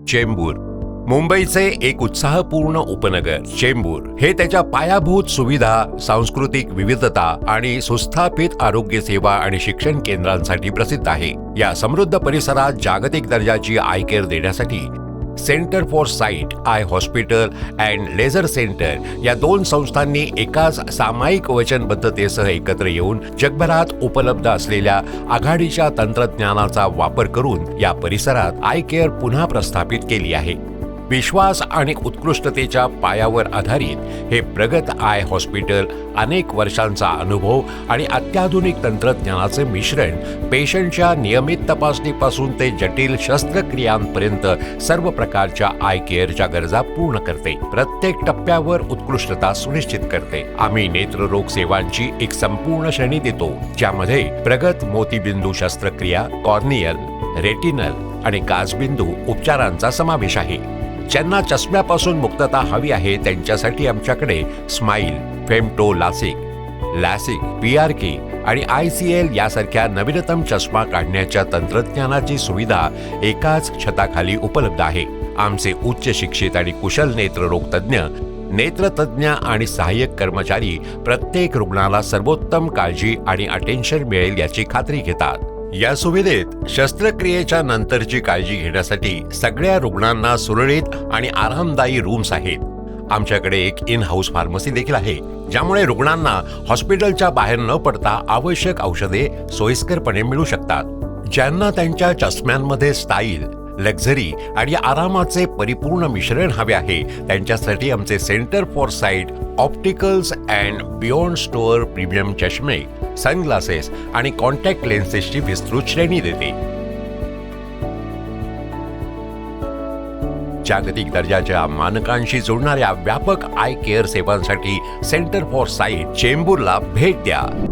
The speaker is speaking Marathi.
चेंबूर मुंबईचे एक उत्साहपूर्ण उपनगर चेंबूर हे त्याच्या पायाभूत सुविधा, सांस्कृतिक विविधता आणि सुस्थापित आरोग्य सेवा आणि शिक्षण केंद्रांसाठी प्रसिद्ध आहे. या समृद्ध परिसरात जागतिक दर्जाची आय केअर देण्यासाठी centre for site I hospital and laser centre या दोन संस्थांनी एकाच सामायिक वचनबद्धतेसह एकत्र येऊन जगभरात उपलब्ध असलेल्या आघाडीच्या तंत्रज्ञानाचा वापर करून या परिसरात आय केअर पुन्हा प्रस्थापित केली आहे. विश्वास आणि उत्कृष्टतेच्या पायावर आधारित हे प्रगत आय हॉस्पिटल अनेक वर्षांचा अनुभव आणि अत्याधुनिक तंत्रज्ञानाचे मिश्रण पेशंटच्या नियमित तपासणीपासून ते जटिल शस्त्रक्रियांपर्यंत सर्व प्रकारच्या आय केअरच्या गरजा पूर्ण करते. प्रत्येक टप्प्यावर उत्कृष्टता सुनिश्चित करते. आम्ही नेत्ररोग सेवांची एक संपूर्ण श्रेणी देतो, ज्यामध्ये प्रगत मोतीबिंदू शस्त्रक्रिया, कॉर्नियल, रेटिनल आणि काचबिंदू उपचारांचा समावेश आहे. ज्यांना चष्म्यापासून मुक्तता हवी आहे त्यांच्यासाठी आमच्याकडे स्माईल, फेमटो लासिक, PRK आणि ICL यासारख्या नवीनतम चष्मा काढण्याच्या तंत्रज्ञानाची सुविधा एकाच छताखाली उपलब्ध आहे. आमचे उच्च शिक्षित आणि कुशल नेत्ररोग तज्ज्ञ, नेत्रतज्ञ आणि सहाय्यक कर्मचारी प्रत्येक रुग्णाला सर्वोत्तम काळजी आणि अटेन्शन मिळेल याची खात्री घेतात. या सुविधेत शस्त्रक्रियेच्या नंतरची काळजी घेण्यासाठी सगळ्या रुग्णांना सुरळीत आणि आरामदायी रूम्स आहेत. आमच्याकडे एक इन हाऊस फार्मसी देखील आहे, ज्यामुळे रुग्णांना हॉस्पिटलच्या बाहेर न पडता आवश्यक औषधे सोयीस्करपणे मिळू शकतात. ज्यांना त्यांच्या चष्म्यांमध्ये स्टाईल, लक्झरी आणि आरामाचे परिपूर्ण मिश्रण हवे आहे त्यांच्यासाठी आमचे centre for site opticals and beyond store premium चष्मे, सनग्लासेस आणि कॉन्टॅक्ट लेन्सेसची विस्तृत श्रेणी देते. जागतिक दर्जाच्या मानकांशी जोडणाऱ्या व्यापक आय केअर सेवांसाठी सेंटर फॉर साईट चेंबूरला भेट द्या.